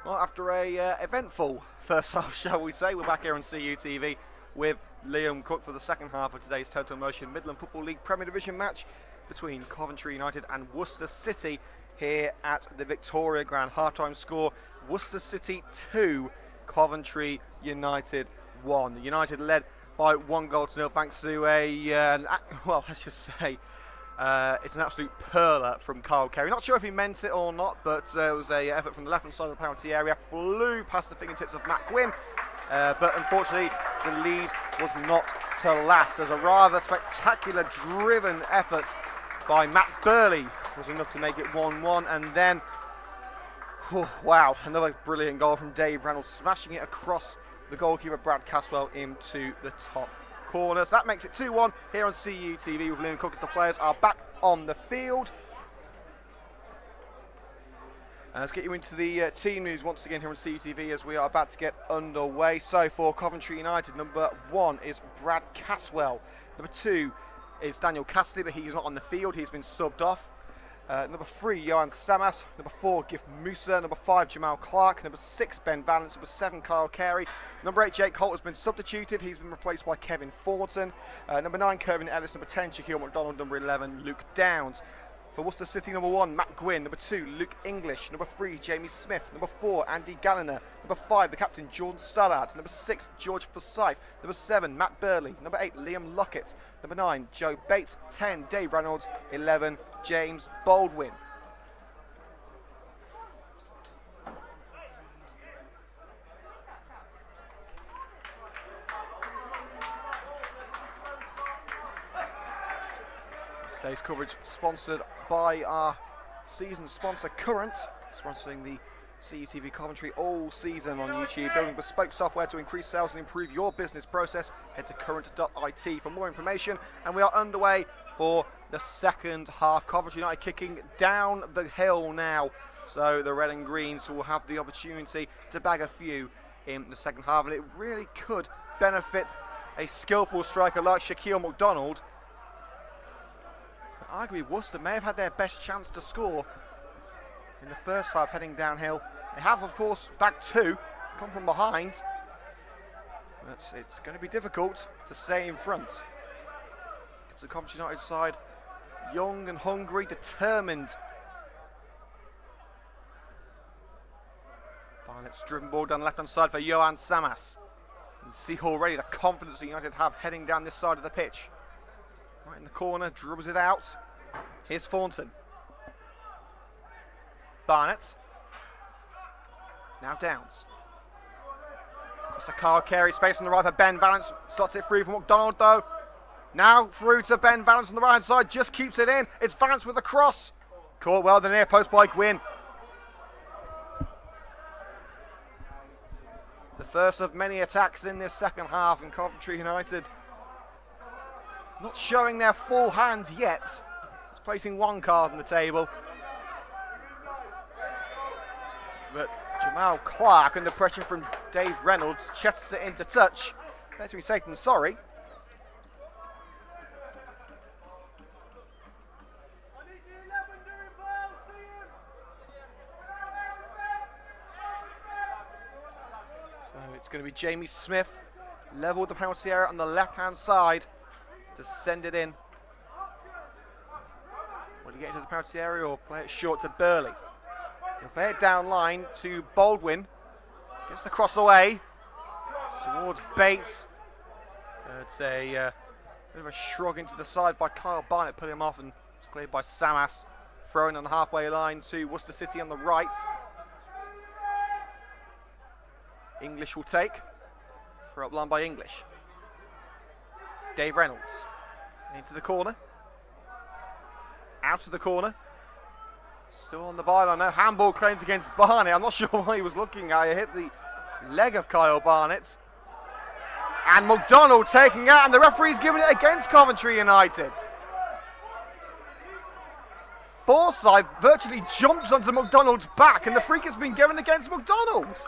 Well, after a eventful first half, shall we say, we're back here on CUTV with Liam Cook for the second half of today's Total Motion Midland Football League Premier Division match between Coventry United and Worcester City here at the Victoria Ground. Half-time score, Worcester City 2, Coventry United 1. United led by 1-0 thanks to it's an absolute perler from Kyle Carey. Not sure if he meant it or not, but it was an effort from the left-hand side of the penalty area. Flew past the fingertips of Matt Gwynn, but unfortunately the lead was not to last, as a rather spectacular driven effort by Matt Burley was enough to make it 1-1, and then, wow, another brilliant goal from Dave Reynolds, smashing it across the goalkeeper Brad Caswell into the top corner. So that makes it 2-1 here on CUTV with Liam Cook as the players are back on the field. Let's get you into the team news once again here on CUTV as we are about to get underway. So for Coventry United, number 1 is Brad Caswell. Number 2 is Daniel Cassidy, but he's not on the field. He's been subbed off. Number 3, Johan Samas. Number 4, Gif Musa. Number 5, Jamal Clark. Number 6, Ben Valance. Number 7, Kyle Carey. Number 8, Jake Holt has been substituted. He's been replaced by Kevin Thornton. Number 9, Kervin Ellis. Number 10, Shaquille McDonald. Number 11, Luke Downs. For Worcester City, number 1, Matt Gwynn. Number 2, Luke English. Number 3, Jamie Smith. Number 4, Andy Galliner. Number 5, the captain, Jordan Stullard. Number 6, George Forsyth. Number 7, Matt Burley. Number 8, Liam Lockett. Number 9, Joe Bates. 10, Dave Reynolds. 11, James Baldwin. Today's coverage sponsored by our season sponsor Current, sponsoring the CUTV Coventry all season on YouTube. Building bespoke software to increase sales and improve your business process. Head to current.it for more information. And we are underway for the second half. Coventry United kicking down the hill now. So the red and greens will have the opportunity to bag a few in the second half. And it really could benefit a skillful striker like Shaquille McDonald. Arguably, Worcester may have had their best chance to score in the first half, heading downhill. They have, of course, bagged 2, come from behind. But it's going to be difficult to stay in front. It's the Coventry United side, young and hungry, determined. Barnett's driven ball down the left-hand side for Johan Samas. You can see already the confidence that United have heading down this side of the pitch. Right in the corner, dribbles it out. Here's Thornton. Barnett. Now Downs. Across to Kyle Carey, space on the right for Ben Valance. Slots it through for McDonald though. Now through to Ben Valance on the right hand side, just keeps it in. It's Valance with a cross. Caught well the near post by Gwynn. The first of many attacks in this second half, and Coventry United not showing their full hand yet. It's placing 1 card on the table. But Jamal Clark, under pressure from Dave Reynolds, chests it into touch. Better be safe than sorry. So it's going to be Jamie Smith, level with the penalty area on the left-hand side, to send it in. Will he get into the penalty area or play it short to Burley? He'll play it down line to Baldwin. Gets the cross away towards Bates. It's a bit of a shrug into the side by Kyle Barnett, put him off, and it's cleared by Samas. Thrown on the halfway line to Worcester City on the right. English will take. Throw up line by English. Dave Reynolds into the corner, out of the corner, still on the byline now. Handball claims against Barnett. I'm not sure why he was looking at it. Hit the leg of Kyle Barnett, and McDonald taking out, and the referee's giving it against Coventry United. Forsyth virtually jumps onto McDonald's back, and the free kick's been given against McDonald.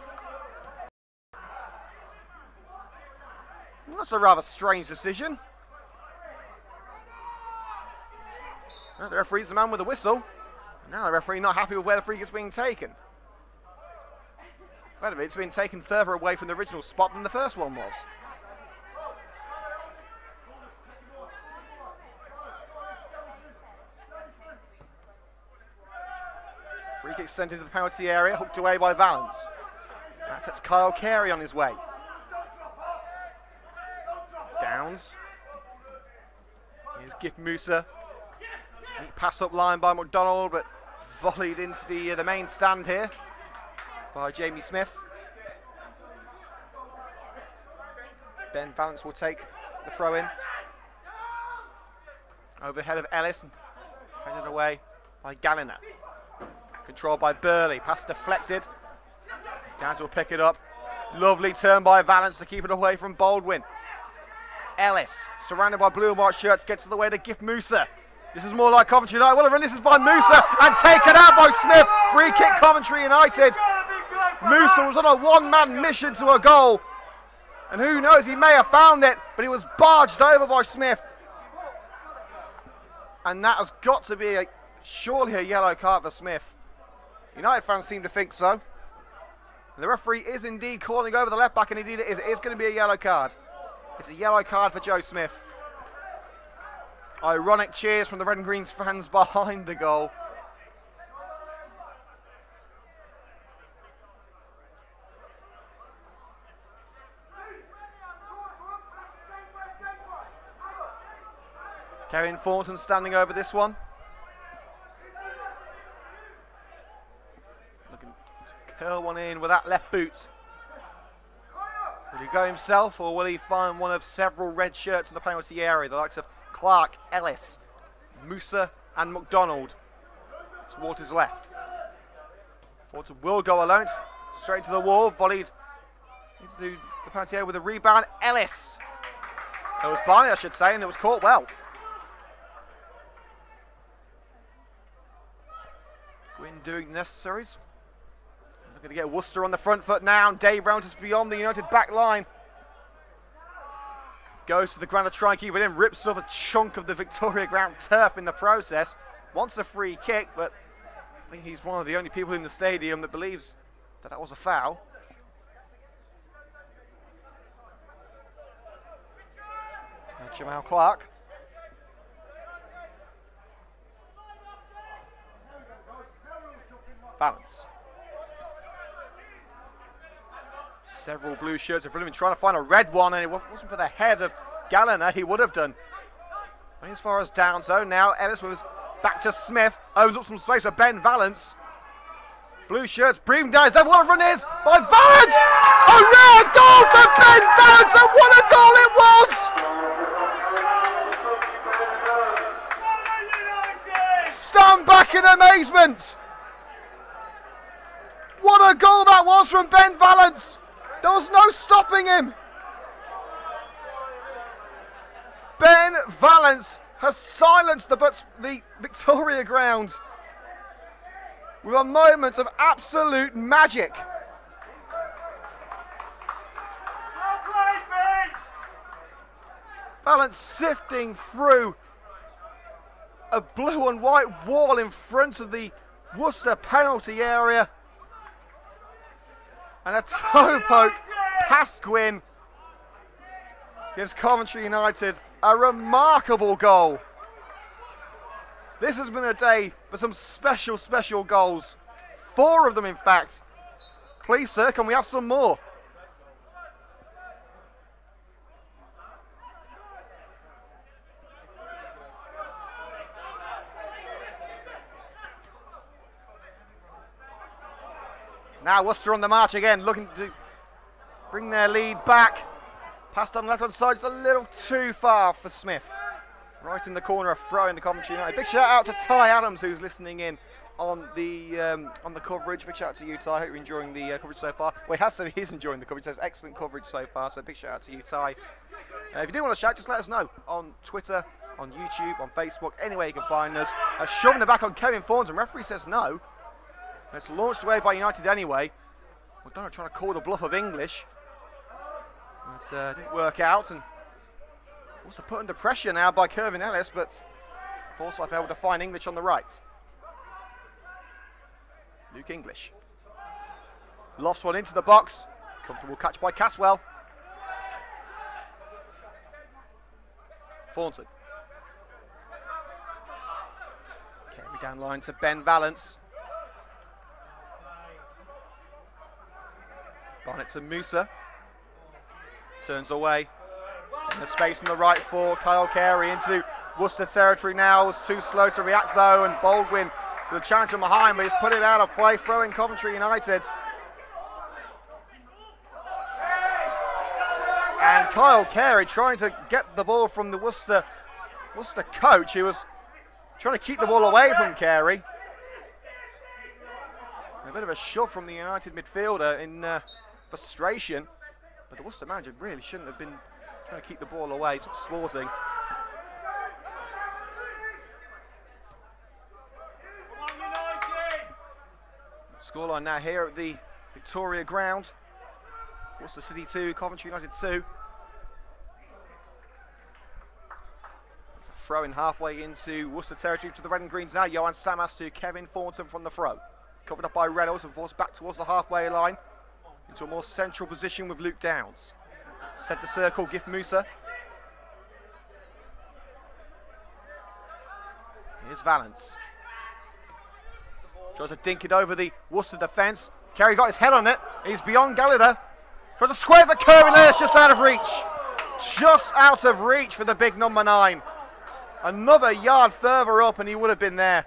Well, that's a rather strange decision. Well, the referee's the man with the whistle. Now the referee not happy with where the free kick's being taken. Wait a minute, it's been taken further away from the original spot than the first one was. Free kick sent into the penalty area, hooked away by Valence. That sets Kyle Carey on his way. Downs. Here's Gift Musa. Pass up line by McDonald, but volleyed into the main stand here by Jamie Smith. Ben Valence will take the throw in. Overhead of Ellis and headed away by Galliner. Controlled by Burley. Pass deflected. Downs will pick it up. Lovely turn by Valence to keep it away from Baldwin. Ellis, surrounded by blue and white shirts, gets to the way to Gift Musa. This is more like Coventry United. Well, this is by Musa and taken out by Smith. Free kick Coventry United. Musa was on a one-man mission to a goal. And who knows, he may have found it, but he was barged over by Smith. And that has got to be surely a yellow card for Smith. United fans seem to think so. The referee is indeed calling over the left back, and indeed it is going to be a yellow card. It's a yellow card for Joe Smith. Ironic cheers from the Red and Greens fans behind the goal. Kevin Thornton standing over this one. Looking to curl one in with that left boot. Will he go himself, or will he find one of several red shirts in the penalty area? The likes of Clark, Ellis, Musa and McDonald towards his left. Thornton will go alone, straight into the wall, volleyed into the penalty area with a rebound. Ellis. It was Barney, I should say, and it was caught well. Gwynn doing the necessaries. Looking to get Worcester on the front foot now, and Dave Round is beyond the United back line. Goes to the ground to try and keep it in, rips up a chunk of the Victoria ground turf in the process. Wants a free kick, but I think he's one of the only people in the stadium that believes that that was a foul. Jamal Clark. Balance. Several blue shirts in front of him, trying to find a red one, and it wasn't for the head of Galliner, he would have done. And as far as Downs though, now Ellis was back to Smith, opens up some space for Ben Valence. Blue shirts breathing down his head, what a run is by Valence! A rare goal for Ben Valence, and what a goal it was! Stand back in amazement! What a goal that was from Ben Valence! There was no stopping him. Ben Valence has silenced the Victoria ground with a moment of absolute magic. Valence sifting through a blue and white wall in front of the Worcester penalty area. And a toe poke past Gwynn gives Coventry United a remarkable goal. This has been a day for some special, special goals. 4 of them, in fact. Please, sir, can we have some more? Now Worcester on the march again, looking to bring their lead back. Passed on the left-hand side, just a little too far for Smith. Right in the corner, a throw in the Coventry United. Big shout out to Ty Adams, who's listening in on the coverage. Big shout out to you, Ty. I hope you're enjoying the coverage so far. Well, he has said he is enjoying the coverage. There's excellent coverage so far, so big shout out to you, Ty. If you do want to shout, just let us know on Twitter, on YouTube, on Facebook, anywhere you can find us. Shoving the back on Kevin Thornton. Referee says no. It's launched away by United anyway. McDonald trying to call the bluff of English. It didn't work out, and also put under pressure now by Kervin Ellis, but Forsyth able to find English on the right. Luke English. Lofts one into the box. Comfortable catch by Caswell. Thornton. Carry down line to Ben Valance. Barnett to Musa. Turns away. In the space on the right for Kyle Carey into Worcester territory now. Was too slow to react though, and Baldwin with a challenge from behind, but he's put it out of play, throwing Coventry United. And Kyle Carey trying to get the ball from the Worcester coach. He was trying to keep the ball away from Carey. A bit of a shove from the United midfielder in frustration, but the Worcester manager really shouldn't have been trying to keep the ball away. It's Sporting. Scoreline now here at the Victoria Ground. Worcester City 2, Coventry United 2. It's a throw in halfway into Worcester territory to the red and greens now. Johan Samas to Kevin Thornton from the throw. Covered up by Reynolds and forced back towards the halfway line into a more central position with Luke Downs. Centre circle, Gift Musa. Here's Valance. Tries to dink it over the Worcester defence. Carey got his head on it. He's beyond Gallagher. Tries to square the curve in there. It's just out of reach. Just out of reach for the big number 9. Another yard further up and he would have been there.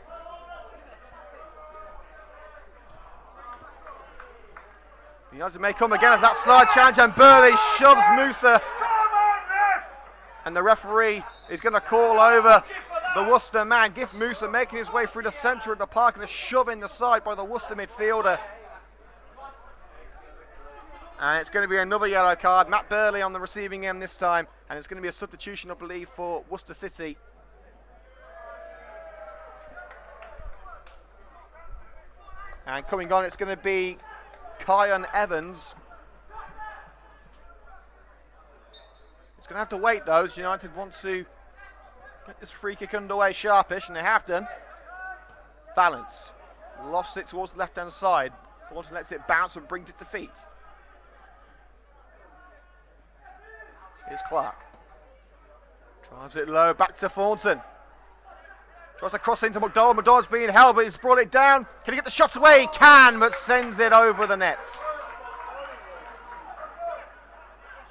United may come again of that slide challenge, and Burley shoves Musa. And the referee is going to call over the Worcester man. Gift Musa making his way through the centre of the park and a shove in the side by the Worcester midfielder. And it's going to be another yellow card. Matt Burley on the receiving end this time. And it's going to be a substitution, I believe, for Worcester City. And coming on, it's going to be Kyan Evans. It's going to have to wait, though, as United want to get this free kick underway sharpish, and they have done. Valance lofts it towards the left-hand side. Thornton lets it bounce and brings it to feet. Here's Clark. Drives it low, back to Thornton. Tries to cross into McDonald. McDonald's being held, but he's brought it down. Can he get the shots away? He can, but sends it over the net.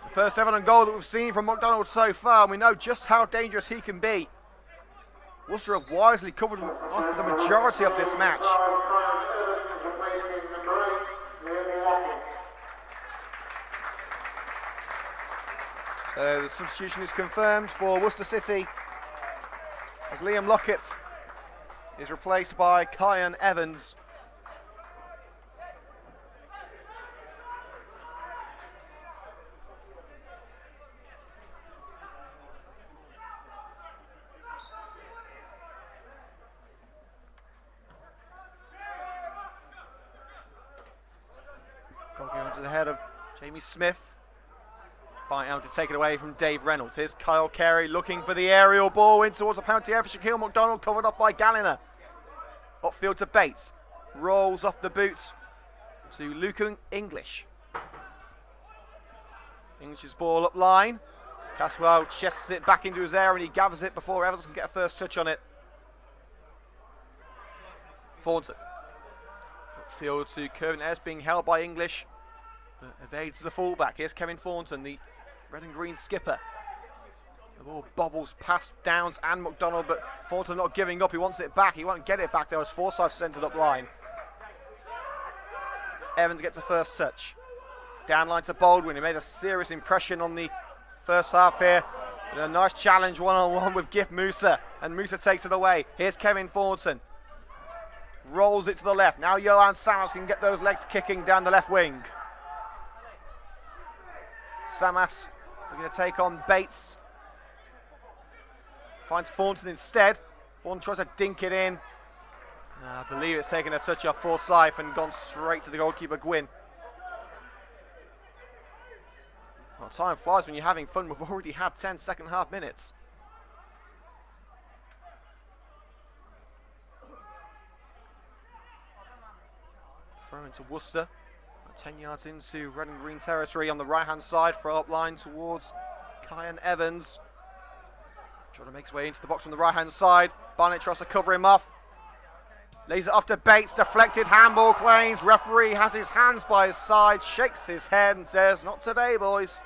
The first ever goal that we've seen from McDonald so far, and we know just how dangerous he can be. Worcester have wisely covered off the majority of this match. So the substitution is confirmed for Worcester City, as Liam Lockett is replaced by Kyan Evans. Goal going to the head of Jamie Smith. Fight out to take it away from Dave Reynolds. Here's Kyle Carey looking for the aerial ball in towards the penalty area for Shaquille McDonald, covered up by Galliner. Upfield to Bates. Rolls off the boot to Luke English. English's ball up line. Caswell chests it back into his area and he gathers it before Evans can get a first touch on it. Thornton. Upfield to Kervin Ayres, being held by English, but evades the fullback. Here's Kevin Thornton, the red and green skipper. The ball bobbles past Downs and McDonald, but Thornton not giving up. He wants it back. He won't get it back. There was Forsyth centred up line. Evans gets a first touch. Down line to Baldwin. He made a serious impression on the first half here. And a nice challenge one-on-one with Gift Musa. And Musa takes it away. Here's Kevin Thornton. Rolls it to the left. Now Johan Samas can get those legs kicking down the left wing. Samas is going to take on Bates. Finds Thornton instead. Thornton tries to dink it in. I believe it's taken a touch off Forsyth and gone straight to the goalkeeper, Gwynn. Well, time flies when you're having fun. We've already had 10 second half minutes. Throw into Worcester. 10 yards into red and green territory on the right-hand side, throw up line towards Kyan Evans. Trying to make his way into the box on the right-hand side. Barnett tries to cover him off. Lays it off to Bates, deflected handball claims. Referee has his hands by his side, shakes his head and says, not today, boys.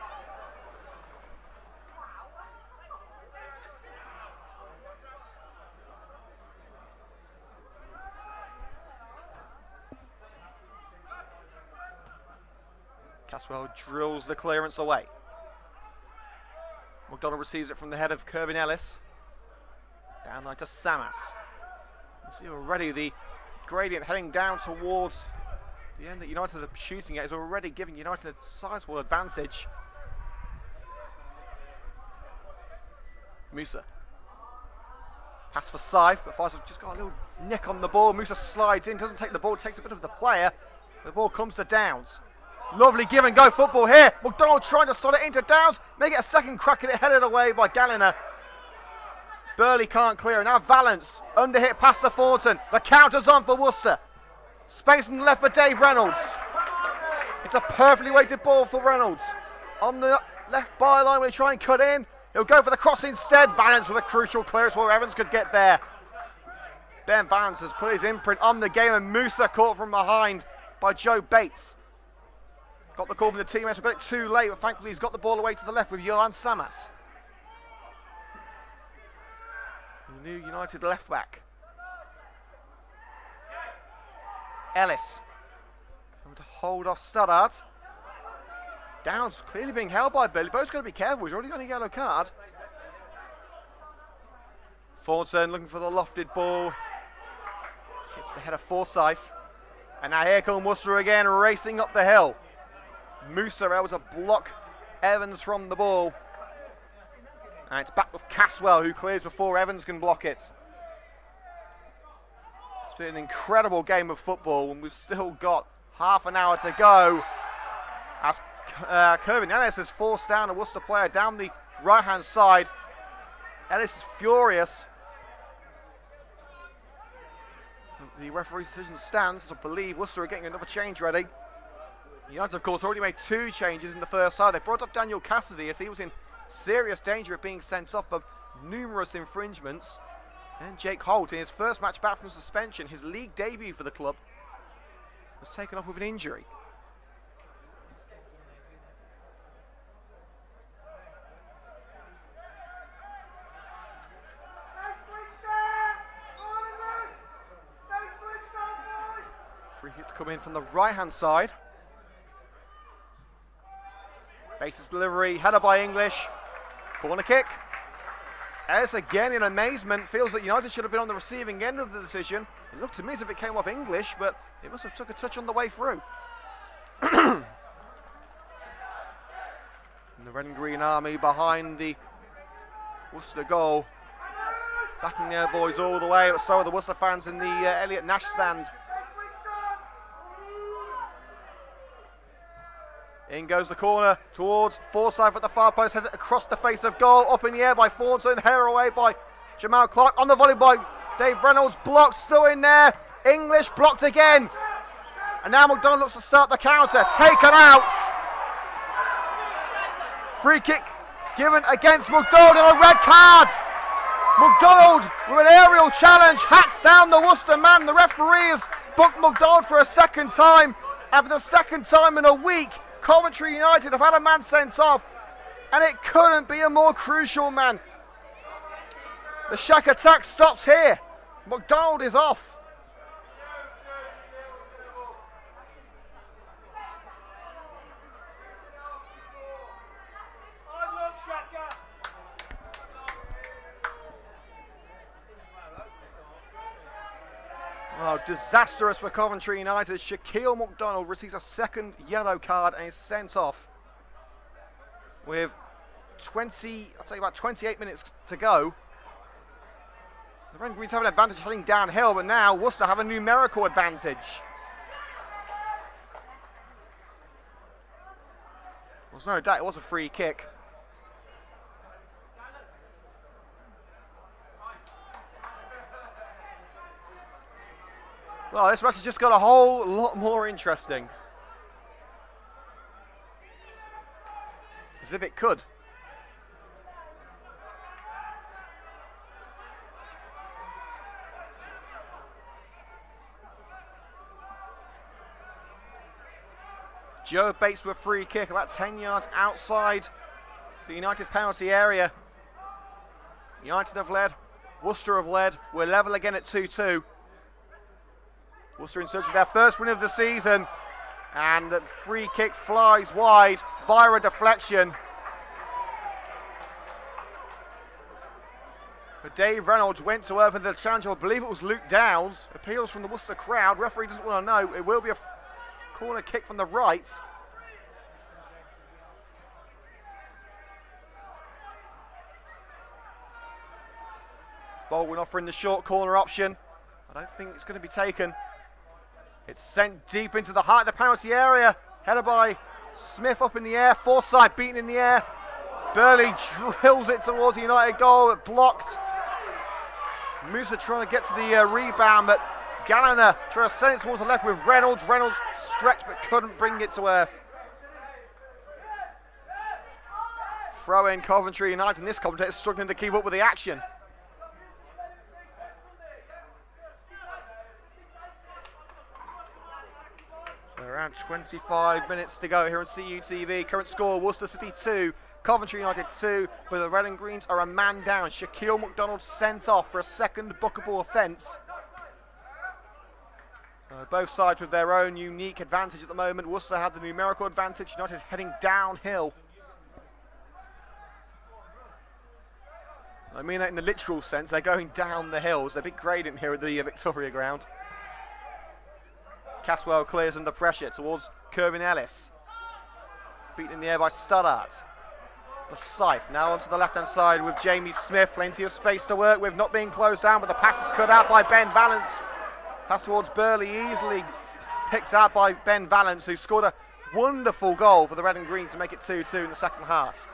Caswell drills the clearance away. McDonald receives it from the head of Kirby Ellis. Down line to Samas. You see already the gradient heading down towards the end that United are shooting at is already giving United a sizable advantage. Musa. Pass for Saif, but Faisal's just got a little nick on the ball. Musa slides in, doesn't take the ball, takes a bit of the player. The ball comes to Downs. Lovely give and go football here. McDonald trying to slot it into Downs. Make it a second crack at it, headed away by Galliner. Burley can't clear. Now Valance, underhit past to Thornton. The counter's on for Worcester. Space and left for Dave Reynolds. It's a perfectly weighted ball for Reynolds. On the left byline, will he try and cut in? He'll go for the cross instead. Valance with a crucial clearance where Evans could get there. Ben Valance has put his imprint on the game, and Musa caught from behind by Joe Bates. Got the call from the teammates, we got it too late, but thankfully he's got the ball away to the left with Johan Samas. The new United left back. Ellis. Trying to hold off Studdard. Downs clearly being held by Billy. Bo's got to be careful, he's already got a yellow card. Thornton looking for the lofted ball. Hits the head of Forsyth. And now here comes Worcester again, racing up the hill. Musa able to block Evans from the ball. And it's back with Caswell, who clears before Evans can block it. It's been an incredible game of football, and we've still got half an hour to go. As Kirby Ellis has forced down a Worcester player down the right-hand side. Ellis is furious. The referee's decision stands. I believe Worcester are getting another change ready. United, of course, already made 2 changes in the first half. They brought up Daniel Cassidy as he was in serious danger of being sent off for numerous infringements. And Jake Holt, in his first match back from suspension, his league debut for the club, was taken off with an injury. Free hit to come in from the right-hand side. Bates' delivery, header by English. Corner kick. Ellis again in amazement, feels that United should have been on the receiving end of the decision. It looked to me as if it came off English, but it must have took a touch on the way through. And the red and green army behind the Worcester goal. Backing their boys all the way, but so are the Worcester fans in the Elliot Nash stand. In goes the corner towards Forsyth at the far post, has it across the face of goal, up in the air by Thornton, header away by Jamal Clark, on the volley by Dave Reynolds, blocked, still in there, English blocked again, and now McDonald looks to start the counter, taken out. Free kick given against McDonald and a red card. McDonald with an aerial challenge, hacks down the Worcester man. The referee has booked McDonald for a second time, and for the second time in a week, Coventry United have had a man sent off, and it couldn't be a more crucial man. The Shack attack stops here. McDonald is off. Oh, disastrous for Coventry United. Shaquille McDonald receives a second yellow card and is sent off with about 28 minutes to go. The Red and Greens have an advantage heading downhill, but now Worcester have a numerical advantage. Well, there's no doubt it was a free kick. Well, this match has just got a whole lot more interesting. as if it could. Joe Bates with a free kick about 10 yards outside the United penalty area. United have led, Worcester have led. We're level again at 2-2. Worcester in search of their first win of the season. And the free kick flies wide via a deflection. But Dave Reynolds went to over the challenge. I believe it was Luke Downs. Appeals from the Worcester crowd. Referee doesn't want to know. It will be a corner kick from the right. Baldwin offering the short corner option. I don't think it's going to be taken. It's sent deep into the heart of the penalty area. Headed by Smith up in the air. Forsyth beaten in the air. Burley drills it towards the United goal. Blocked. Musa trying to get to the rebound, but Gallagher trying to send it towards the left with Reynolds. Reynolds stretched but couldn't bring it to earth. Throw in Coventry United, and this commentator is struggling to keep up with the action. So around 25 minutes to go here on CUTV. Current score, Worcester City 2, Coventry United 2, but the Red and Greens are a man down. Shaquille McDonald sent off for a second bookable offence. Both sides with their own unique advantage at the moment. Worcester had the numerical advantage, United heading downhill. I mean that in the literal sense, they're going down the hills. They're a big gradient here at the Victoria ground. Caswell clears under pressure towards Kervin Ellis. Beaten in the air by Studdart. The Scythe now onto the left-hand side with Jamie Smith. Plenty of space to work with, not being closed down, but the pass is cut out by Ben Valance. Pass towards Burley, easily picked out by Ben Valance, who scored a wonderful goal for the Red and Greens to make it 2-2 in the second half.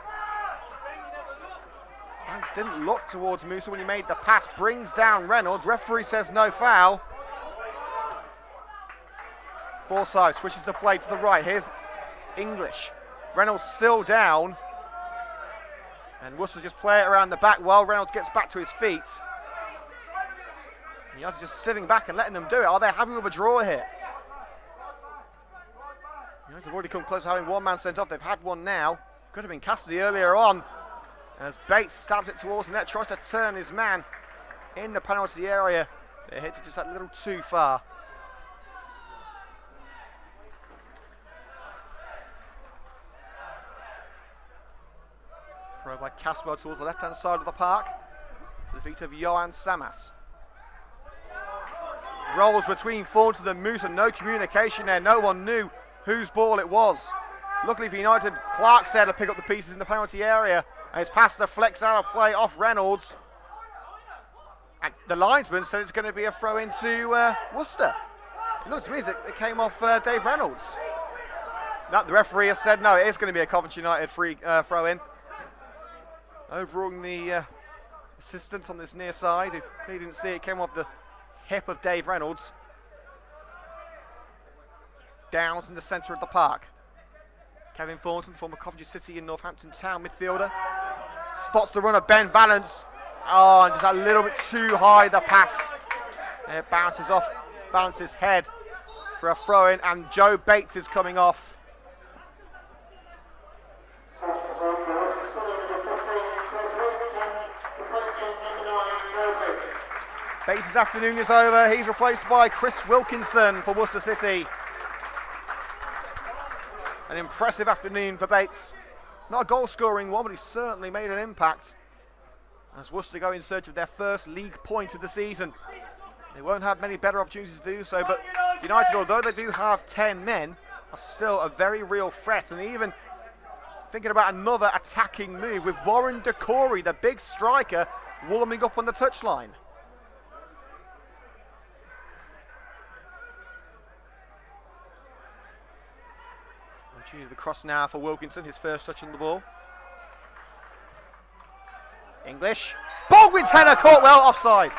Valance didn't look towards Musa when he made the pass, brings down Reynolds. Referee says no foul. Forsyth switches the play to the right. Here's English. Reynolds still down. And Worcester just play it around the back while Reynolds gets back to his feet. United just sitting back and letting them do it. Are they happy with a draw here? United have already come close to having one man sent off. They've had one now. Could have been Cassidy earlier on. As Bates stabs it towards the net, tries to turn his man in the penalty area. They hit it just a little too far. Throw by Caswell towards the left-hand side of the park. To the feet of Johan Samas. Rolls between Thornton and Moose and no communication there. No one knew whose ball it was. Luckily for United, Clark said to pick up the pieces in the penalty area. And his pass deflects out of play off Reynolds. And the linesman said it's going to be a throw into Worcester. It looks to me as it came off Dave Reynolds. The referee has said no, it is going to be a Coventry United free throw in. Overruling the assistant on this near side, who clearly didn't see it, came off the hip of Dave Reynolds. Downs in the centre of the park. Kevin Thornton, former Coventry City and Northampton Town midfielder. Spots the runner, Ben Valance. Oh, and just a little bit too high, the pass. And it bounces off Valance's head for a throw-in, and Joe Bates is coming off. Bates' afternoon is over. He's replaced by Chris Wilkinson for Worcester City. An impressive afternoon for Bates. Not a goal-scoring one, but he certainly made an impact. As Worcester go in search of their first league point of the season. They won't have many better opportunities to do so, but United, although they do have 10 men, are still a very real threat. And even thinking about another attacking move with Warren Decory, the big striker, warming up on the touchline. The cross now for Wilkinson, his first touch on the ball. English. Baldwin's header caught well, offside.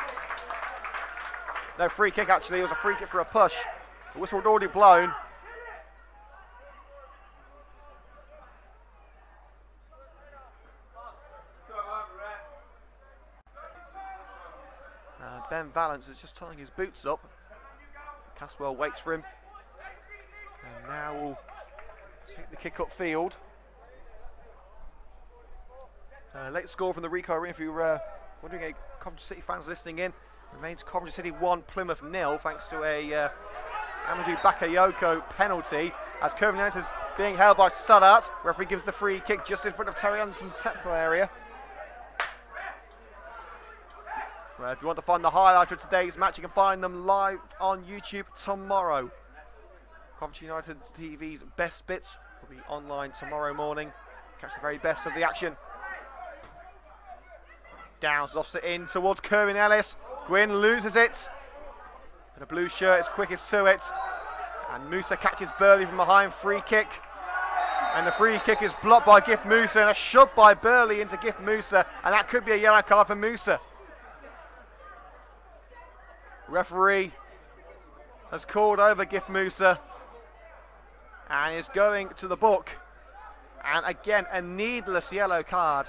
No free kick actually, it was a free kick for a push. The whistle had already blown. Ben Valence is just tying his boots up. Caswell waits for him. And now we'll take the kick up field. Late score from the Ricoh Arena. If you're wondering, Coventry City fans listening in, remains Coventry City 1, Plymouth 0, thanks to a Amadou Bakayoko penalty, as Coventry United is being held by Studdart. Referee gives the free kick just in front of Terry Anderson's technical area. Well, if you want to find the highlight of today's match, you can find them live on YouTube tomorrow. Coventry United TV's best bits will be online tomorrow morning. Catch the very best of the action. Downs lofts it in towards Kerwin Ellis. Gwynn loses it. But a blue shirt is quickest to it. And Musa catches Burley from behind, free kick. And the free kick is blocked by Gift Musa, and a shove by Burley into Gift Musa. And that could be a yellow card for Musa. Referee has called over Gift Musa and is going to the book. And again, a needless yellow card.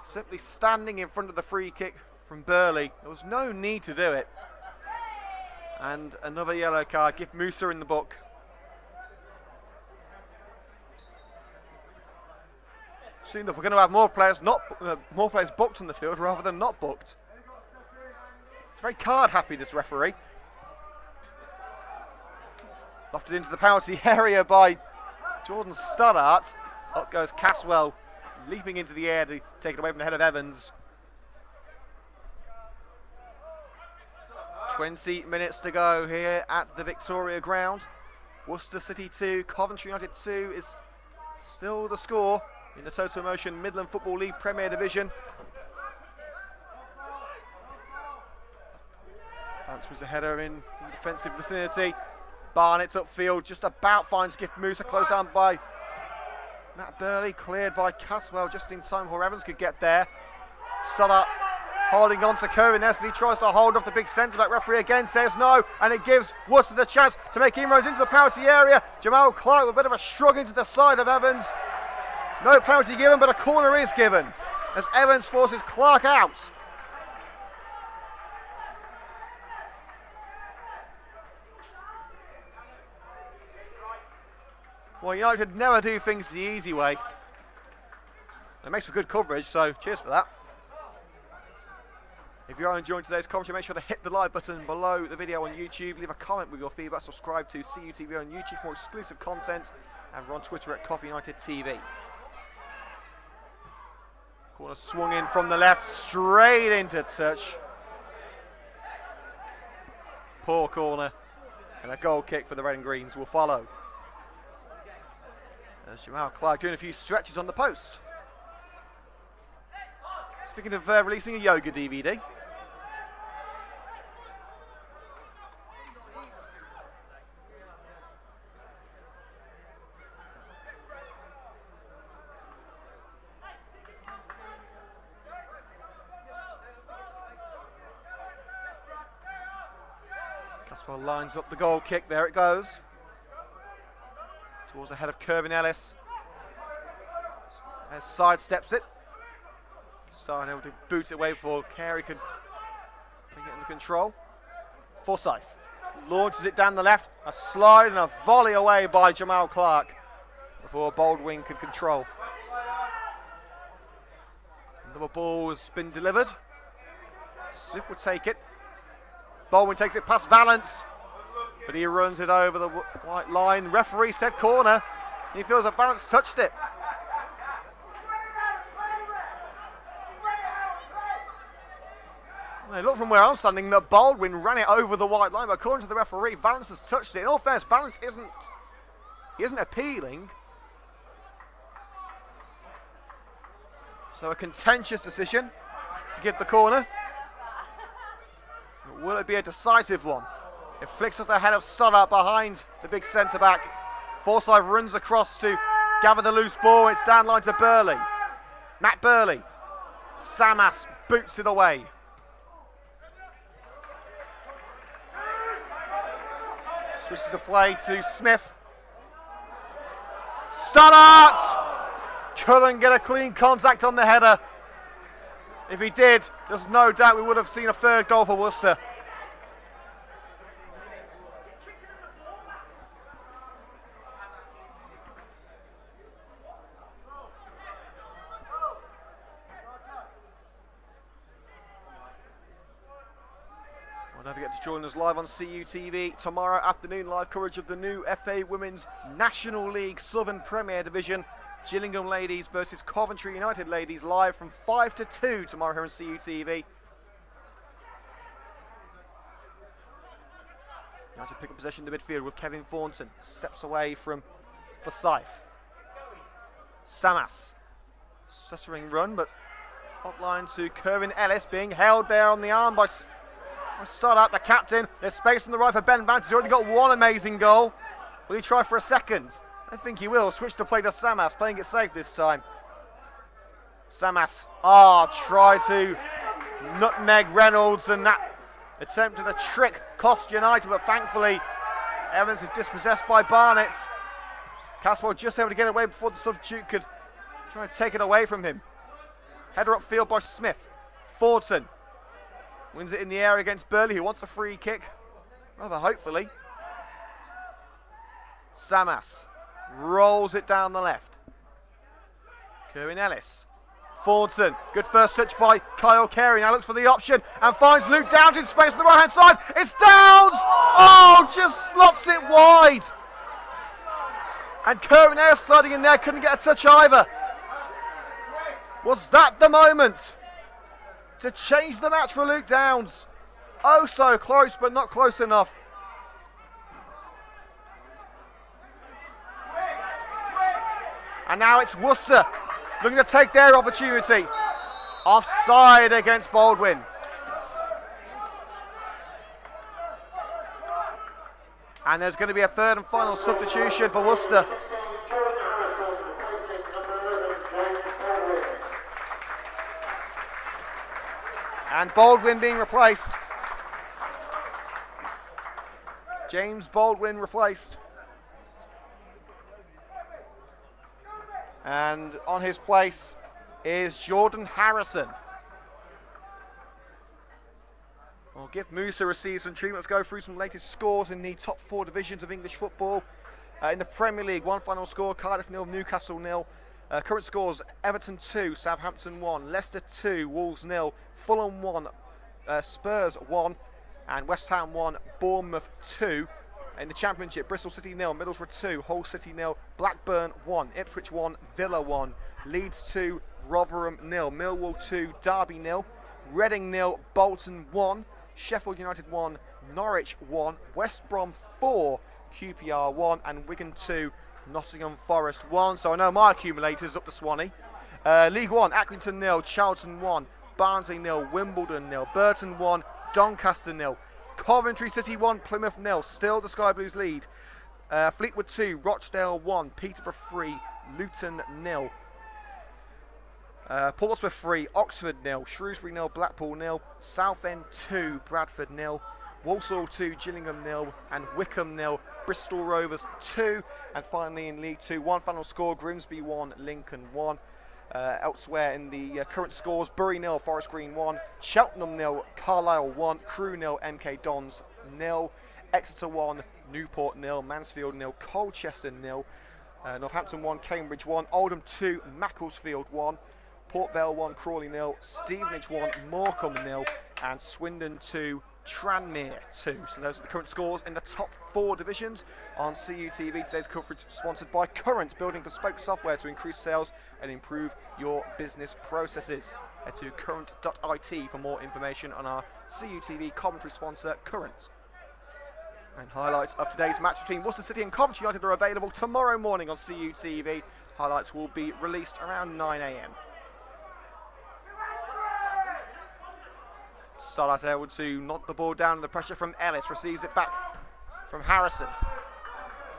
Simply standing in front of the free kick from Burley. There was no need to do it. And another yellow card. Gift Musa in the book. Soon enough, we're going to have more players booked on the field rather than not booked. It's very card happy, this referee. Lofted into the penalty area by Jordan Studdart. Up goes Caswell, leaping into the air to take it away from the head of Evans. 20 minutes to go here at the Victoria Ground. Worcester City 2, Coventry United 2 is still the score in the Total Emotion Midland Football League Premier Division. Vance was the header in the defensive vicinity. Barnett's upfield, just about finds Gift Musa, closed down by Matt Burley, cleared by Caswell just in time before Evans could get there. Studdart holding on to Kerwin as he tries to hold off the big centre-back. Referee again says no, and it gives Worcester the chance to make inroads into the penalty area. Jamal Clark with a bit of a shrug into the side of Evans. No penalty given, but a corner is given as Evans forces Clark out. Well, United never do things the easy way. It makes for good coverage, so cheers for that. If you are enjoying today's commentary, make sure to hit the like button below the video on YouTube. Leave a comment with your feedback. Subscribe to CUTV on YouTube for more exclusive content. And we're on Twitter at Coffee United TV. Corner swung in from the left, straight into touch. Poor corner. And a goal kick for the Red and Greens will follow. There's Jamal Clark doing a few stretches on the post. Speaking of releasing a yoga DVD. Caswell lines up the goal kick, there it goes. Towards the head of Kerwin Ellis. Sidesteps it. Starting able to boot it away before Carey could bring it under control. Forsyth launches it down the left. A slide and a volley away by Jamal Clark before Baldwin could control. Another ball has been delivered. Smith would take it. Baldwin takes it past Valence, but he runs it over the white line. Referee said corner. He feels that Valence touched it. Well, look from where I'm standing that Baldwin ran it over the white line, but according to the referee, Valence has touched it. In all fairness, Valence isn't appealing. So a contentious decision to give the corner. But will it be a decisive one? It flicks off the head of Studdart behind the big centre-back. Forsyth runs across to gather the loose ball. It's down line to Burley. Matt Burley. Samas boots it away. Switches the play to Smith. Studdart! Couldn't get a clean contact on the header. If he did, there's no doubt we would have seen a third goal for Worcester. Don't forget to join us live on CUTV tomorrow afternoon. Live coverage of the new FA Women's National League Southern Premier Division. Gillingham Ladies versus Coventry United Ladies, live from 5 to 2 tomorrow here on CUTV. United pick up possession in the midfield with Kevin Thornton. Steps away from Forsyth. Samas. Stuttering run, but hotline to Kerwin Ellis, being held there on the arm by start out the captain. There's space on the right for Ben Vance. He's already got one amazing goal. Will he try for a second? I think he will. Switch to play to Samas, playing it safe this time. Samas, try to nutmeg Reynolds, and that attempt at a trick cost United, but thankfully Evans is dispossessed by Barnett. Caswell just able to get away before the substitute could try and take it away from him. Header upfield by Smith. Thornton wins it in the air against Burley, who wants a free kick, rather hopefully. Samas rolls it down the left. Kerwin Ellis. Thornton, good first touch by Kyle Carey. Now looks for the option and finds Luke Downs in space on the right hand side. It's Downs! Just slots it wide. And Kerwin Ellis sliding in there, couldn't get a touch either. Was that the moment to change the match for Luke Downs? Oh, so close, but not close enough. And now it's Worcester looking to take their opportunity. Offside against Baldwin. And there's going to be a third and final substitution for Worcester. And Baldwin being replaced. James Baldwin replaced. And on his place is Jordan Harrison. We'll give Musa a season treatment. Let's go through some latest scores in the top 4 divisions of English football. In the Premier League, one final score, Cardiff 0, Newcastle 0. Current scores, Everton 2, Southampton 1, Leicester 2, Wolves 0, Fulham 1, Spurs 1, and West Ham 1, Bournemouth 2. In the Championship, Bristol City 0, Middlesbrough 2, Hull City 0, Blackburn 1, Ipswich 1, Villa 1, Leeds 2, Rotherham 0, Millwall 2, Derby 0, Reading 0, Bolton 1, Sheffield United 1, Norwich 1, West Brom 4, QPR 1, and Wigan 2, Nottingham Forest 1. So I know my accumulators up to Swanee. League 1, Accrington 0, Charlton 1, Barnsley 0, Wimbledon 0, Burton 1, Doncaster 0. Coventry City 1, Plymouth 0, still the Sky Blues lead. Fleetwood 2, Rochdale 1, Peterborough 3, Luton 0. Portsmouth 3, Oxford 0, Shrewsbury 0, Blackpool 0, Southend 2, Bradford 0, Walsall 2, Gillingham 0, and Wickham 0, Bristol Rovers 2. And finally in League 2, one final score, Grimsby 1, Lincoln 1. Elsewhere in the current scores, Bury 0, Forest Green 1, Cheltenham 0, Carlisle 1, Crewe 0, MK Dons 0, Exeter 1, Newport 0, Mansfield 0, Colchester 0, Northampton 1, Cambridge 1, Oldham 2, Macclesfield 1, Port Vale 1, Crawley 0, Stevenage 1, Morecambe 0, and Swindon 2, Tranmere 2. So those are the current scores in the top 4 divisions on CUTV. Today's coverage sponsored by Current, building bespoke software to increase sales and improve your business processes. Head to current.it for more information on our CUTV commentary sponsor, Current. And highlights of today's match between Worcester City and Coventry United are available tomorrow morning on CUTV. Highlights will be released around 9 a.m. Start able to knock the ball down, the pressure from Ellis, receives it back from Harrison.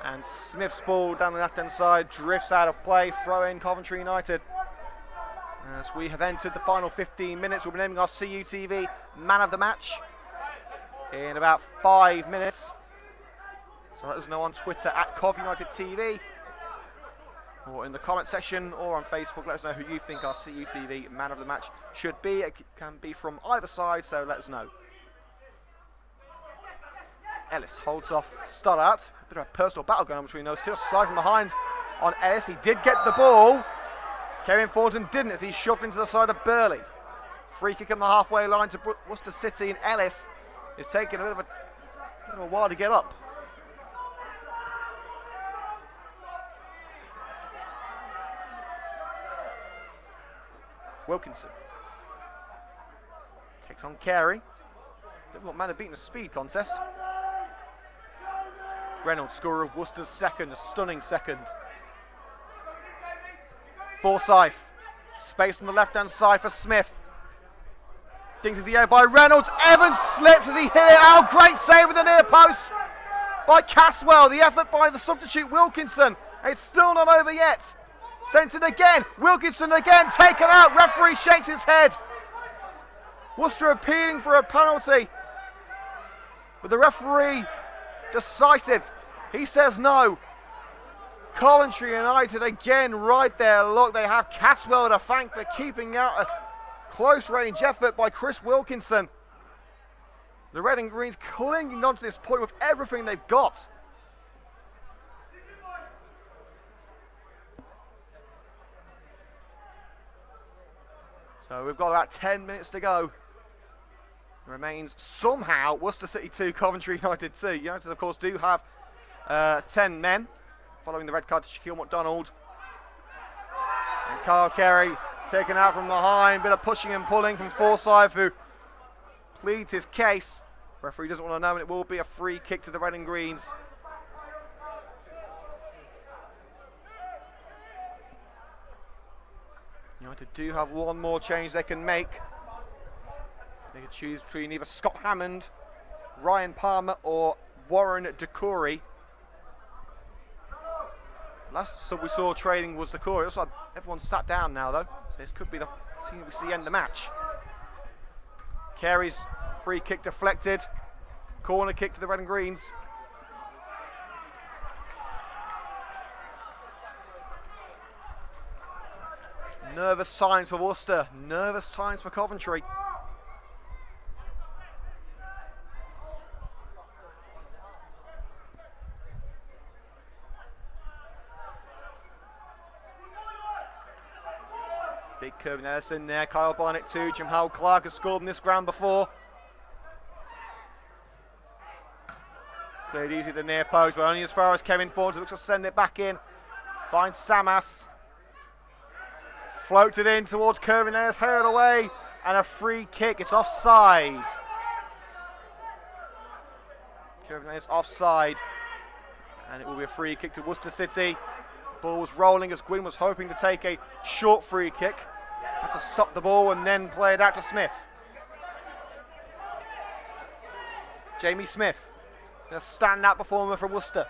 And Smith's ball down the left-hand side, drifts out of play, throw in Coventry United. As we have entered the final 15 minutes, we'll be naming our CUTV man of the match in about 5 minutes. So let us know on Twitter at CovUnitedTV. or in the comment section or on Facebook. Let us know who you think our CUTV man of the match should be. It can be from either side, so let us know. Ellis holds off Stoddart. A bit of a personal battle going on between those two. Slide from behind on Ellis. He did get the ball. Kevin Thornton didn't as he shoved into the side of Burley. Free kick on the halfway line to Worcester City, and Ellis is taking a bit of a while to get up. Wilkinson takes on Carey. Difficult man of beating a speed contest. Reynolds, scorer of Worcester's second, a stunning second. Forsyth, space on the left-hand side for Smith. Dinged to the air by Reynolds. Evans slipped as he hit it out. Great save with the near post by Caswell. The effort by the substitute Wilkinson. It's still not over yet. Sent it again. Wilkinson again taken out. Referee shakes his head. Worcester appealing for a penalty. But the referee decisive. He says no. Coventry United again right there. Look, they have Caswell to thank for keeping out a close range effort by Chris Wilkinson. The Red and Greens clinging on to this point with everything they've got. So we've got about 10 minutes to go. It remains somehow Worcester City 2, Coventry United 2. United, of course, do have 10 men following the red card to Shaquille McDonald. And Kyle Carey taken out from behind. Bit of pushing and pulling from Forsyth, who pleads his case. Referee doesn't want to know, and it will be a free kick to the Red and Greens. United do have one more change they can make. They can choose between either Scott Hammond, Ryan Palmer, or Warren Decory. Last sub we saw trading was Decory. Looks like everyone's sat down now, though. So this could be the team we see end the match. Carey's free kick deflected. Corner kick to the Red and Greens. Nervous signs for Worcester. Nervous signs for Coventry. Big Kirby Nelson there. Kyle Barnett too. Jim Howell Clark has scored in this ground before. Played easy at the near post, but only as far as Kevin Thornton looks to send it back in. Finds Samas. Floated in towards Kirby Nelson, headed away, and a free kick. It's offside. Kirby Nelson offside, and it will be a free kick to Worcester City. Ball was rolling as Gwyn was hoping to take a short free kick. Had to stop the ball and then play it out to Smith. Jamie Smith, a standout performer for Worcester.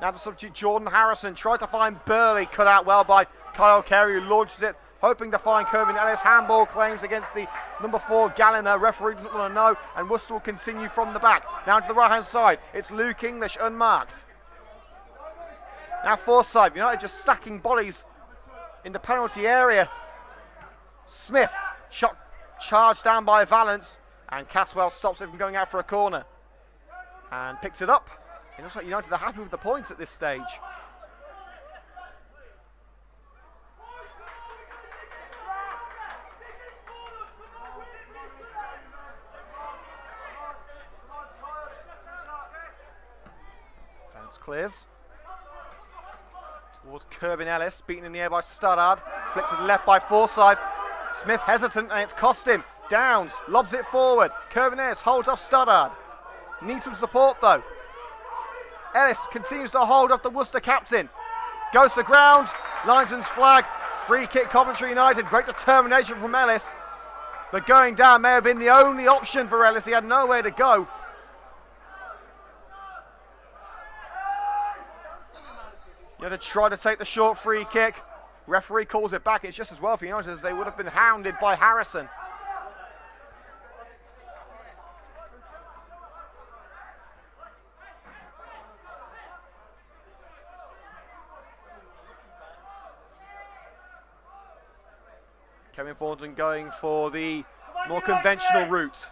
Now the substitute Jordan Harrison tried to find Burley, cut out well by Kyle Carey, who launches it, hoping to find Kirby Ellis. Handball claims against the number 4 Galliner. Referee doesn't want to know, and Worcester will continue from the back. Now to the right hand side, it's Luke English unmarked. Now Forsyth, United just stacking bodies in the penalty area. Smith, shot charged down by Valance, and Caswell stops it from going out for a corner. And picks it up. It looks like United are happy with the points at this stage. Valance clears. Towards Kirby Ellis, beaten in the air by Stoddard. Flicked to the left by Forsyth. Smith hesitant, and it's cost him. Downs, lobs it forward. Kirby Ellis holds off Stoddard. Needs some support though. Ellis continues to hold off the Worcester captain. Goes to ground. Linesman's flag. Free kick Coventry United. Great determination from Ellis. But going down may have been the only option for Ellis. He had nowhere to go. You had to try to take the short free kick. Referee calls it back. It's just as well for United as they would have been hounded by Harrison. Kevin Thornton going for the more conventional route.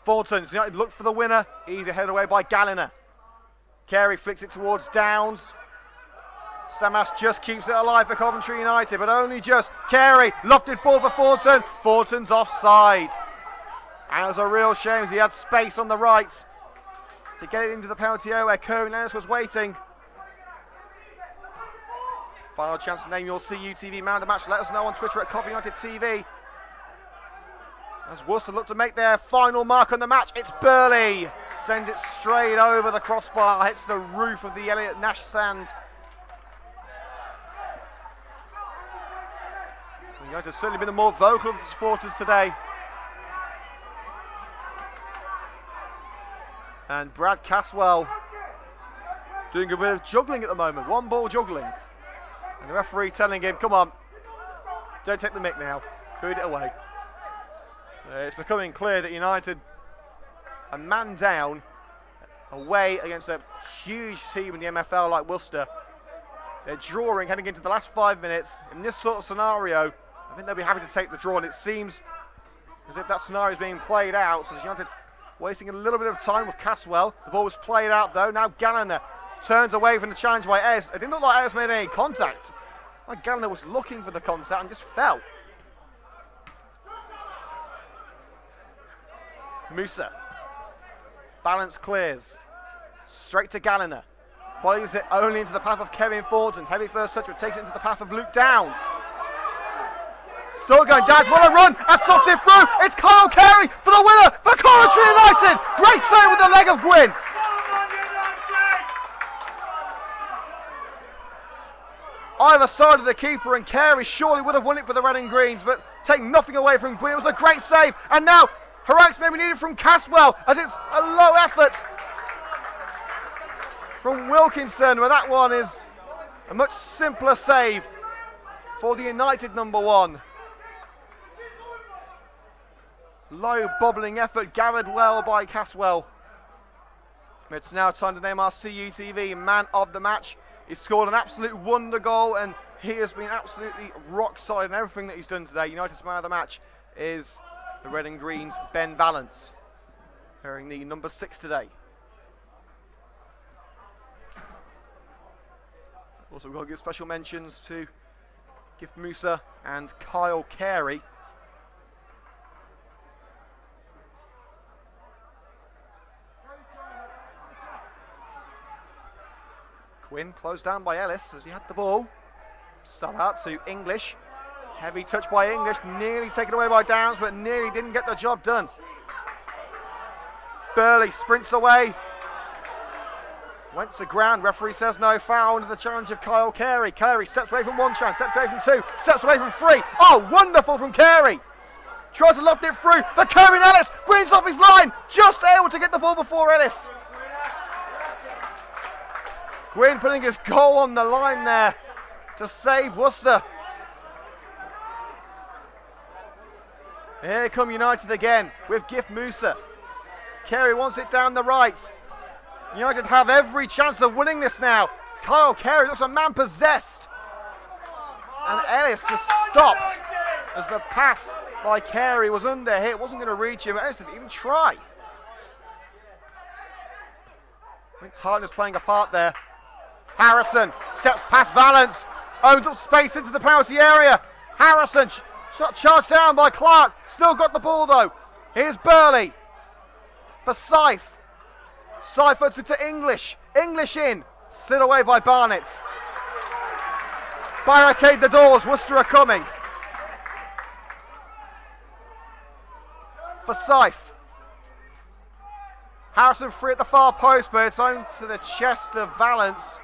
Thornton's United look for the winner. Easy headed away by Galliner. Carey flicks it towards Downs. Samas just keeps it alive for Coventry United, but only just. Carey, lofted ball for Thornton. Thornton's offside. And it was a real shame as he had space on the right to get it into the penalty area where Kerwin Ellis was waiting. Final chance to name your CUTV man of the match. Let us know on Twitter at Coventry United TV. As Worcester look to make their final mark on the match, it's Burley. Sends it straight over the crossbar, hits the roof of the Elliott Nash stand. United have certainly been the more vocal of the supporters today. And Brad Caswell doing a bit of juggling at the moment, one ball juggling. And the referee telling him, come on, don't take the mick now, boot it away. So it's becoming clear that United are man down away against a huge team in the MFL like Worcester. They're drawing heading into the last 5 minutes. In this sort of scenario, I think they'll be happy to take the draw, and it seems as if that scenario is being played out. So United wasting a little bit of time with Caswell. The ball was played out though. Now Galliner turns away from the challenge by Ellis. It didn't look like Ellis made any contact. Like Galliner was looking for the contact and just fell. Musa. Balance clears. Straight to Galliner. Volleys it only into the path of Kevin Thornton. Heavy first touch, but takes it into the path of Luke Downs. Still going, Downs, what a run, and slots it through. It's Kyle Carey for the winner for Coventry United. Great save with the leg of Gwyn. Either side of the keeper, and Carey surely would have won it for the Red and Greens, but take nothing away from Gwyn. It was a great save, and now heroics may be needed from Caswell as it's a low effort from Wilkinson, where that one is a much simpler save for the United number one. Low bobbling effort gathered well by Caswell. It's now time to name our CUTV man of the match. He scored an absolute wonder goal, and he has been absolutely rock solid in everything that he's done today. United's man of the match is the Red and Greens' Ben Vallance, wearing the number 6 today. Also, we've got to give special mentions to Gift Musa and Kyle Carey. Quinn closed down by Ellis as he had the ball. Start out to English. Heavy touch by English, nearly taken away by Downs, but nearly didn't get the job done. Burley sprints away. Went to ground, referee says no foul under the challenge of Kyle Carey. Carey steps away from one chance, steps away from two, steps away from three. Oh, wonderful from Carey. Tries to loft it through for Kerwin Ellis. Quinn's off his line, just able to get the ball before Ellis. Gwyn putting his goal on the line there to save Worcester. Here come United again with Gift Musa. Carey wants it down the right. United have every chance of winning this now. Kyle Carey looks a man possessed. And Ellis just stopped as the pass by Carey was under hit. Wasn't going to reach him. Ellis didn't even try. I think tightness playing a part there. Harrison steps past Vallance, opens up space into the penalty area. Harrison shot charged down by Clark, still got the ball though. Here's Burley for Syfe. Syfe puts it to English. English in, slid away by Barnett. Barricade the doors, Worcester are coming. For Syfe. Harrison free at the far post, but it's home to the chest of Vallance.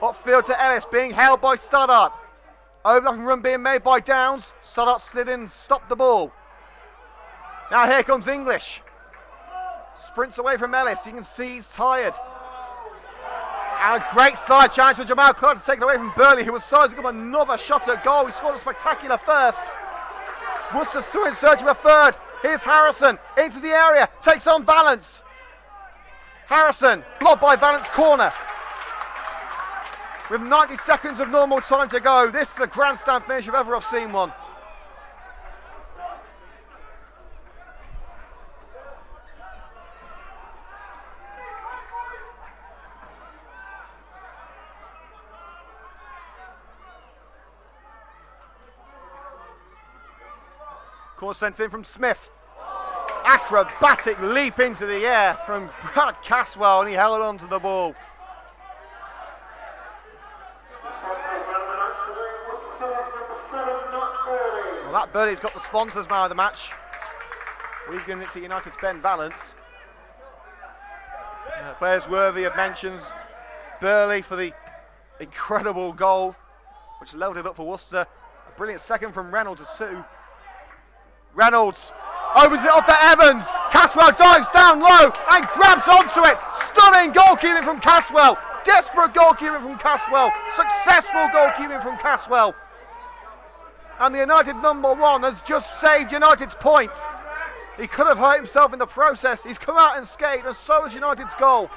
Upfield to Ellis, being held by Stoddart. Overlapping run being made by Downs. Stoddart slid in and stopped the ball. Now here comes English. Sprints away from Ellis. You can see he's tired. And a great slide challenge for Jamal Clark to take it away from Burley, who was sizing up another shot at goal. He scored a spectacular first. Worcester still in search of a third. Here's Harrison into the area. Takes on Vallance. Harrison blocked by Vallance corner. with 90 seconds of normal time to go. This is a grandstand finish if ever I've seen one. Course sent in from Smith. Acrobatic leap into the air from Brad Caswell, and he held on to the ball. Well, that birdie's got the sponsors man of the match. We've given it to United's Ben Valance. Players worthy of mentions. Burley for the incredible goal, which leveled it up for Worcester. A brilliant second from Reynolds as Sue. Reynolds opens it up for Evans. Caswell dives down low and grabs onto it. Stunning goalkeeping from Caswell. Desperate goalkeeping from Caswell. Successful goalkeeping from Caswell. And the United number one has just saved United's points. He could have hurt himself in the process. He's come out unscathed, and so has United's goal.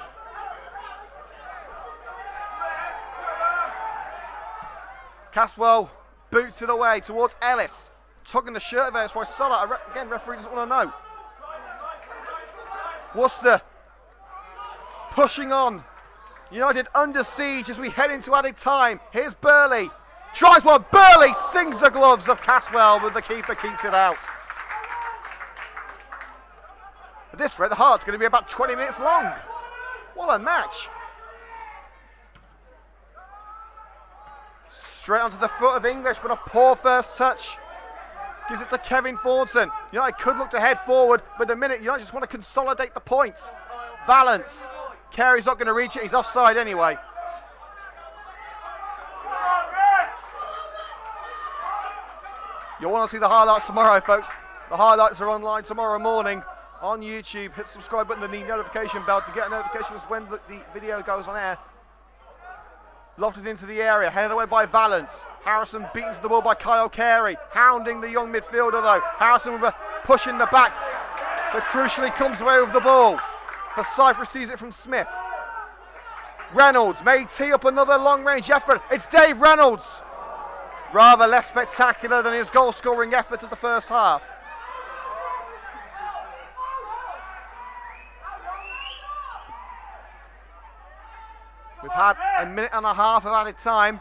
Caswell boots it away towards Ellis. Tugging the shirt there, that's why Salah, again, referee doesn't want to know. Worcester pushing on. United under siege as we head into added time. Here's Burley. Tries one. Burley sings the gloves of Caswell, but the keeper keeps it out. At this rate, the Heart's going to be about 20 minutes long. What a match. Straight onto the foot of English, but a poor first touch. Gives it to Kevin Thornton. United could look to head forward, but the minute United just want to consolidate the points. Valance. Carey's not going to reach it. He's offside anyway. You'll want to see the highlights tomorrow, folks. The highlights are online tomorrow morning on YouTube. Hit the subscribe button and the notification bell to get notifications when the video goes on air. Lofted into the area, headed away by Valance. Harrison beaten to the ball by Kyle Carey, hounding the young midfielder though. Harrison with a push in the back, but crucially comes away with the ball. Forsyth receives it from Smith. Reynolds may tee up another long-range effort. It's Dave Reynolds. Rather less spectacular than his goal-scoring efforts of the first half. We've had a minute and a half of added time.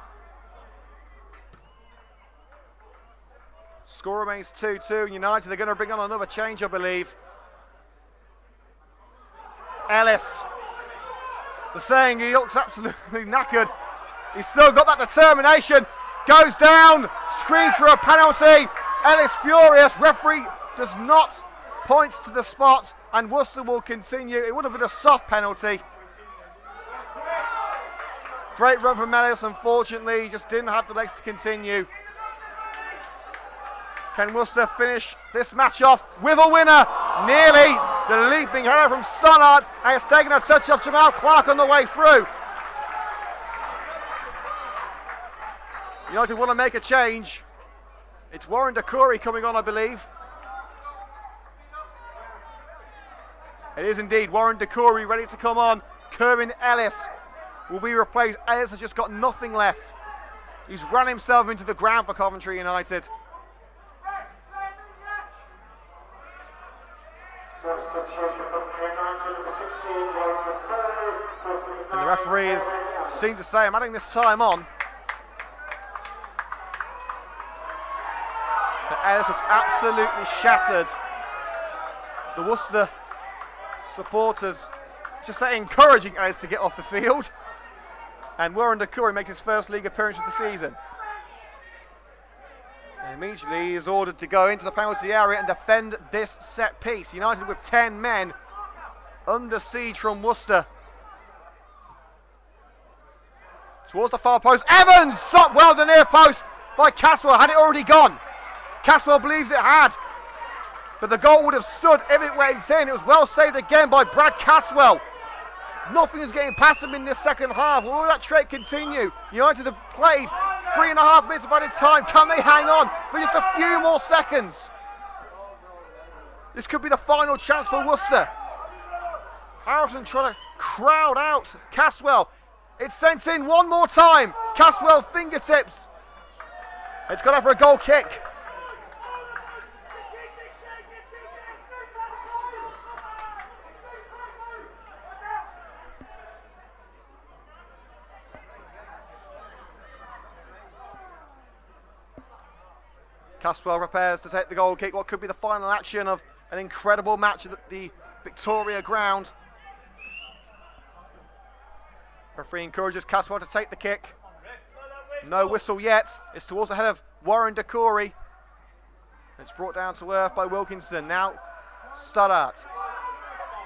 Score remains 2-2. United are going to bring on another change, I believe. Ellis. The saying, he looks absolutely knackered. He's still got that determination. Goes down. Screams for a penalty. Ellis furious. Referee does not point to the spot, and Worcester will continue. It would have been a soft penalty. Great run from Ellis, unfortunately, he just didn't have the legs to continue. Can Worcester finish this match off with a winner? Nearly. The leaping header from Stannard, and it's taken a touch off Jamal Clark on the way through. United want to make a change. It's Warren Decory coming on, I believe. It is indeed Warren Decory ready to come on. Kerwin Ellis will be replaced. Ellis has just got nothing left. He's run himself into the ground for Coventry United. And the referees seem to say, I'm adding this time on. But Ellis looks absolutely shattered. The Worcester supporters just say encouraging Ellis to get off the field. And Warren Decory makes his first league appearance of the season. And immediately he is ordered to go into the penalty area and defend this set piece. United with 10 men under siege from Worcester. Towards the far post. Evans shot well the near post by Caswell. Had it already gone? Caswell believes it had. But the goal would have stood if it went in. It was well saved again by Brad Caswell. Nothing is getting past him in this second half. Will that trait continue? United have played 3.5 minutes of added time. Can they hang on for just a few more seconds? This could be the final chance for Worcester. Harrison trying to crowd out Caswell. It's sent in one more time. Caswell fingertips. It's gone out for a goal kick. Caswell prepares to take the goal kick. What could be the final action of an incredible match at the Victoria ground. Referee encourages Caswell to take the kick. No whistle yet. It's towards the head of Warren Decory. It's brought down to earth by Wilkinson. Now Stoddart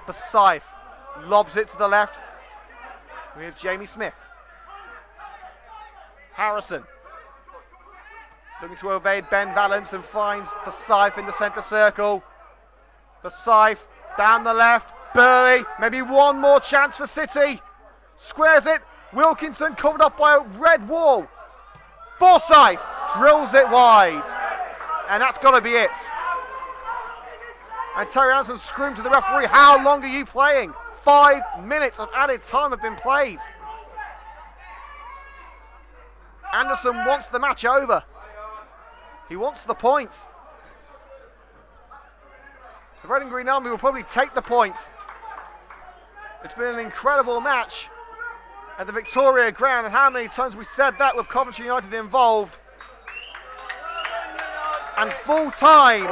for Syfe. Lobs it to the left. We have Jamie Smith. Harrison looking to evade Ben Valence and finds for Syfe in the centre circle. For Syfe down the left. Burley, maybe one more chance for City. Squares it. Wilkinson covered up by a red wall. Forsyth drills it wide. And that's got to be it. And Terry Anderson screamed to the referee, how long are you playing? 5 minutes of added time have been played. Anderson wants the match over. He wants the point. The Red and Green Army will probably take the point. It's been an incredible match at the Victoria ground, and how many times we said that with Coventry United involved. And full time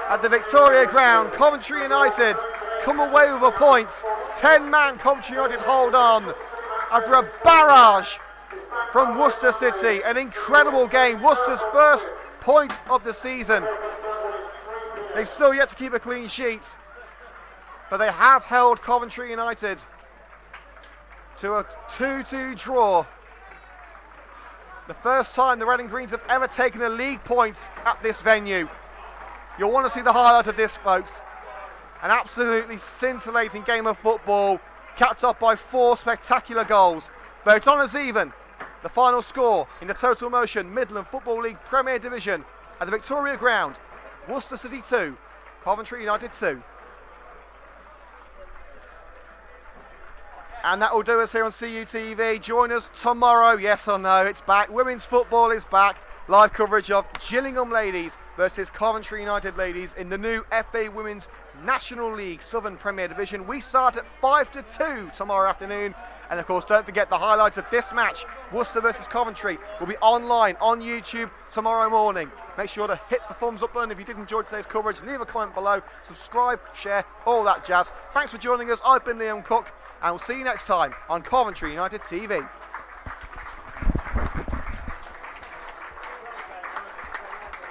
at the Victoria ground, Coventry United come away with a point. 10-man Coventry United hold on after a barrage from Worcester City. An incredible game, Worcester's first point of the season. They've still yet to keep a clean sheet, but they have held Coventry United to a 2-2 draw. The first time the Red and Greens have ever taken a league point at this venue. You'll want to see the highlight of this, folks. An absolutely scintillating game of football, capped off by 4 spectacular goals. But it's on as even. The final score in the Total Motion Midland Football League Premier Division at the Victoria ground. Worcester City 2, Coventry United 2. And that will do us here on CUTV. Join us tomorrow. Yes or no, it's back. Women's football is back. Live coverage of Gillingham Ladies versus Coventry United Ladies in the new FA Women's National League Southern Premier Division. We start at 5-2 tomorrow afternoon. And of course, don't forget the highlights of this match, Worcester versus Coventry, will be online on YouTube tomorrow morning. Make sure to hit the thumbs up button if you did enjoy today's coverage. Leave a comment below, subscribe, share, all that jazz. Thanks for joining us. I've been Liam Cook, and we'll see you next time on Coventry United TV.